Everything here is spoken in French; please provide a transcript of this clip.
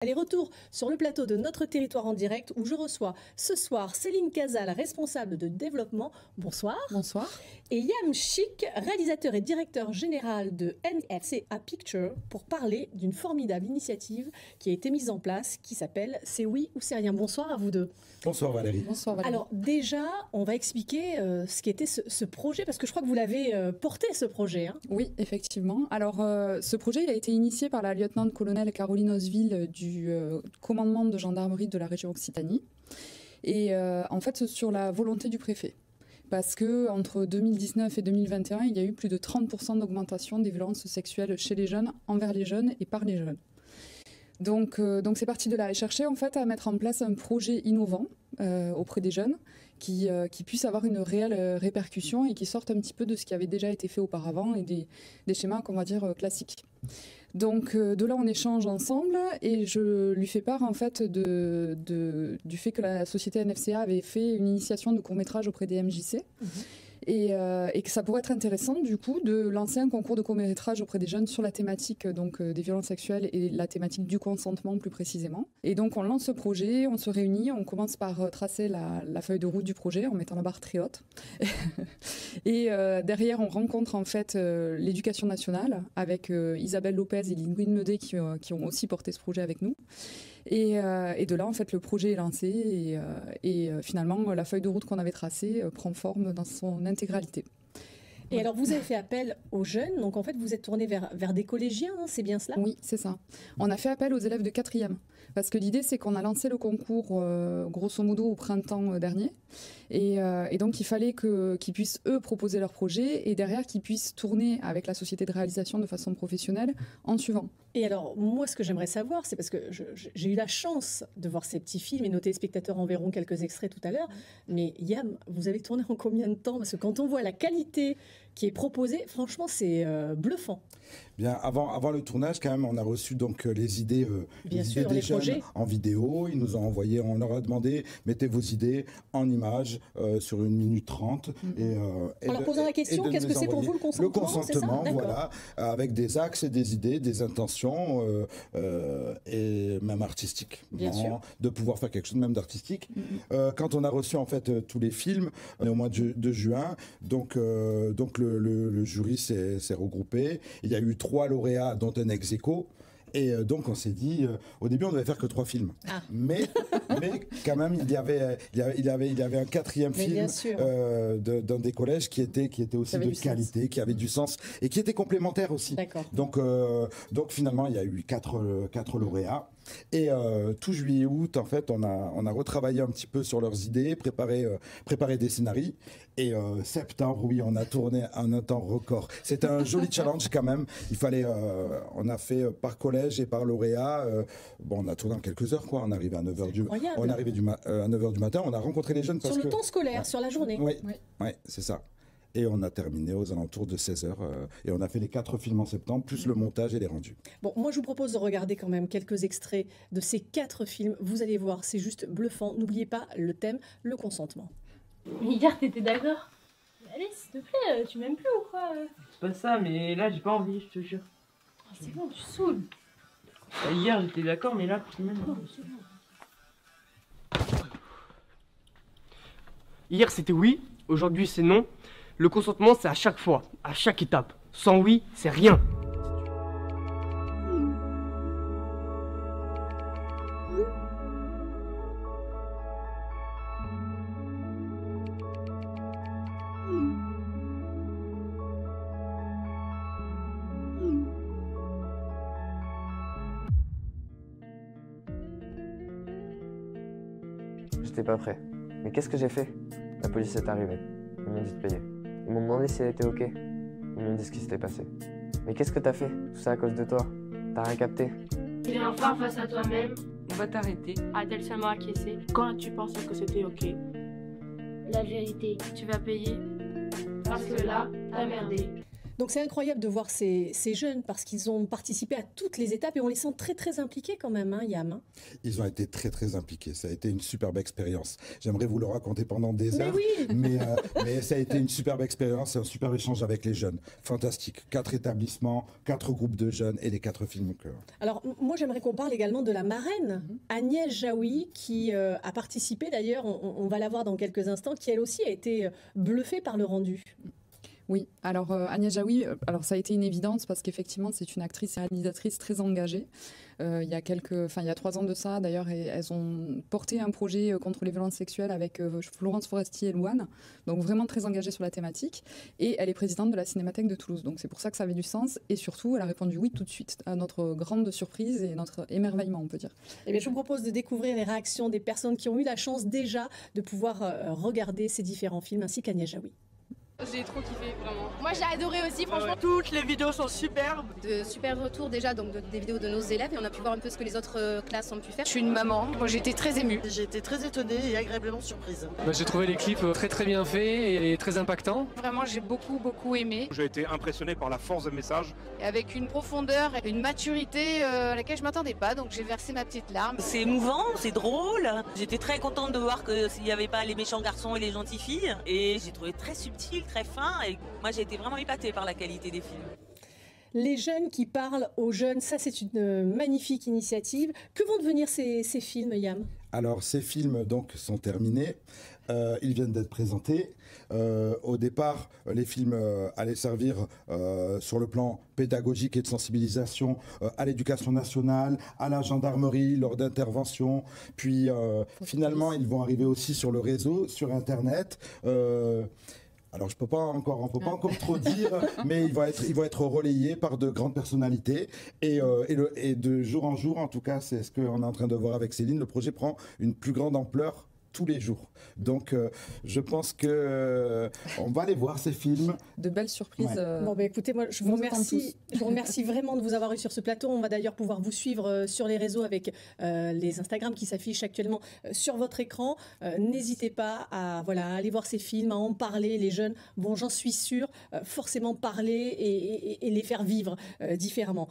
Allez, retour sur le plateau de Notre Territoire en direct où je reçois ce soir Céline Casal, responsable de développement. Bonsoir. Bonsoir. Et Yam Chic, réalisateur et directeur général de NFCA Pictures, pour parler d'une formidable initiative qui a été mise en place, qui s'appelle C'est oui ou c'est rien. Bonsoir à vous deux. Bonsoir Valérie. Bonsoir Valérie. Alors déjà, on va expliquer ce qu'était ce projet, parce que je crois que vous l'avez porté ce projet. Hein. Oui, effectivement. Alors ce projet il a été initié par la lieutenant-colonel Caroline Osville du commandement de gendarmerie de la région Occitanie. Et en fait, sur la volonté du préfet. Parce qu'entre 2019 et 2021, il y a eu plus de 30% d'augmentation des violences sexuelles chez les jeunes, envers les jeunes et par les jeunes. Donc c'est parti de là. Et chercher en fait à mettre en place un projet innovant auprès des jeunes qui puisse avoir une réelle répercussion et qui sorte un petit peu de ce qui avait déjà été fait auparavant et des schémas qu'on va dire classiques. Donc de là on échange ensemble et je lui fais part en fait du fait que la société NFCA avait fait une initiation de court-métrage auprès des MJC. Et que ça pourrait être intéressant du coup de lancer un concours de court-métrage auprès des jeunes sur la thématique des violences sexuelles et la thématique du consentement plus précisément. Et donc on lance ce projet, on se réunit, on commence par tracer la feuille de route du projet en mettant la barre très haute. Et derrière on rencontre en fait l'éducation nationale avec Isabelle Lopez et Lynn Medet qui ont aussi porté ce projet avec nous. Et de là, en fait, le projet est lancé et finalement, la feuille de route qu'on avait tracée prend forme dans son intégralité. Et alors, vous avez fait appel aux jeunes, donc en fait, vous êtes tourné vers des collégiens, hein, c'est bien cela? Oui, c'est ça. On a fait appel aux élèves de 4e, parce que l'idée, c'est qu'on a lancé le concours, grosso modo, au printemps dernier, et donc il fallait qu'ils puissent, eux, proposer leur projet, et derrière, qu'ils puissent tourner avec la société de réalisation de façon professionnelle en suivant. Et alors, moi, ce que j'aimerais savoir, c'est parce que j'ai eu la chance de voir ces petits films, et nos téléspectateurs en verront quelques extraits tout à l'heure, mais Yam, vous avez tourné en combien de temps? Parce que quand on voit la qualité qui est proposée, franchement, c'est bluffant. Bien, avant le tournage, quand même, on a reçu donc les idées, des jeunes projets en vidéo. Ils nous ont envoyé, on leur a demandé, mettez vos idées en images sur 1 minute 30. En leur posant la question, qu'est-ce que c'est pour vous le consentement? Le consentement, voilà, avec des axes et des idées, des intentions et même artistiques. Bien sûr. De pouvoir faire quelque chose même d'artistique. Quand on a reçu en fait tous les films, on est au mois de juin, donc le jury s'est regroupé. Il y a eu 3 lauréats, dont un ex-aequo. Et donc on s'est dit, au début on devait faire que 3 films, mais quand même il y avait un 4e film d'un des collèges qui était aussi de qualité, qui avait du sens et qui était complémentaire aussi. Donc finalement il y a eu 4 lauréats. Et tout juillet août en fait on a retravaillé un petit peu sur leurs idées, préparé des scénarios. Et septembre, oui, on a tourné en un temps record. C'était un joli challenge quand même. Il fallait, on a fait par collège et par lauréat. On a tourné en quelques heures, quoi. On arrivait à 9h à 9h du matin. On a rencontré les jeunes sur le temps scolaire, sur la journée. Oui, c'est ça. Et on a terminé aux alentours de 16h. Et on a fait les 4 films en septembre, plus le montage et les rendus. Bon, moi je vous propose de regarder quand même quelques extraits de ces 4 films. Vous allez voir, c'est juste bluffant. N'oubliez pas le thème, le consentement. Mais hier t'étais d'accord. Allez, s'il te plaît, tu m'aimes plus ou quoi? C'est pas ça, mais là j'ai pas envie, je te jure. C'est bon, tu saoules. Hier j'étais d'accord, mais là tu m'aimes. Hier c'était oui, aujourd'hui c'est non. Le consentement c'est à chaque fois, à chaque étape. Sans oui, c'est rien. J'étais pas prêt. Mais qu'est-ce que j'ai fait? La police est arrivée. Ils m'ont dit de payer. Ils m'ont demandé si elle était ok. Ils m'ont dit ce qui s'était passé. Mais qu'est-ce que t'as fait? Tout ça à cause de toi. T'as rien capté. Tu es enfin face à toi-même. On va t'arrêter. A-t-elle seulement acquiescé? Quand tu pensais que c'était ok? La vérité, tu vas payer. Parce que là, t'as merdé. Donc c'est incroyable de voir ces jeunes parce qu'ils ont participé à toutes les étapes et on les sent très très impliqués quand même, hein, Yam. Hein. Ils ont été très très impliqués. Ça a été une superbe expérience. J'aimerais vous le raconter pendant des heures, Oui. mais ça a été une superbe expérience et un superbe échange avec les jeunes. Fantastique. 4 établissements, 4 groupes de jeunes et les 4 films au cœur. Alors moi j'aimerais qu'on parle également de la marraine, Agnès Jaoui, qui a participé d'ailleurs, on va la voir dans quelques instants, qui elle aussi a été bluffée par le rendu. Oui, alors Agnès Jaoui, alors ça a été une évidence parce qu'effectivement c'est une actrice et réalisatrice très engagée. Il y a 3 ans de ça, d'ailleurs, elles ont porté un projet contre les violences sexuelles avec Florence Foresti et Louane, donc vraiment très engagée sur la thématique. Et elle est présidente de la Cinémathèque de Toulouse, donc c'est pour ça que ça avait du sens. Et surtout, elle a répondu oui tout de suite, à notre grande surprise et notre émerveillement, on peut dire. Eh bien, je vous propose de découvrir les réactions des personnes qui ont eu la chance déjà de pouvoir regarder ces différents films, ainsi qu'Agnès Jaoui. J'ai trop kiffé, vraiment. Moi j'ai adoré aussi, franchement. Toutes les vidéos sont superbes. De super retours déjà, donc des vidéos de nos élèves et on a pu voir un peu ce que les autres classes ont pu faire. Je suis une maman, moi j'ai été très émue. J'ai été très étonnée et agréablement surprise. J'ai trouvé les clips très très bien faits et très impactants. Vraiment j'ai beaucoup aimé. J'ai été impressionné par la force des messages. Et avec une profondeur et une maturité à laquelle je m'attendais pas, donc j'ai versé ma petite larme. C'est émouvant, c'est drôle. J'étais très contente de voir qu'il n'y avait pas les méchants garçons et les gentilles filles. Et j'ai trouvé très subtil, très fin. Et moi j'ai été vraiment épatée par la qualité des films. Les jeunes qui parlent aux jeunes, ça c'est une magnifique initiative. Que vont devenir ces films, Yam? Alors ces films donc sont terminés. Ils viennent d'être présentés. Au départ, les films allaient servir sur le plan pédagogique et de sensibilisation à l'éducation nationale, à la gendarmerie lors d'interventions. Puis finalement, ils vont arriver aussi sur le réseau, sur Internet. Alors, on peut pas encore trop dire, mais ils vont être relayés par de grandes personnalités. Et de jour en jour, en tout cas, c'est ce qu'on est en train de voir avec Céline, le projet prend une plus grande ampleur tous les jours. Donc, je pense que on va aller voir ces films. De belles surprises. Ouais. Bon, écoutez, moi, je vous remercie vraiment de vous avoir eu sur ce plateau. On va d'ailleurs pouvoir vous suivre sur les réseaux avec les Instagram qui s'affichent actuellement sur votre écran. N'hésitez pas à aller voir ces films, à en parler. Les jeunes vont, j'en suis sûre, forcément parler et les faire vivre différemment.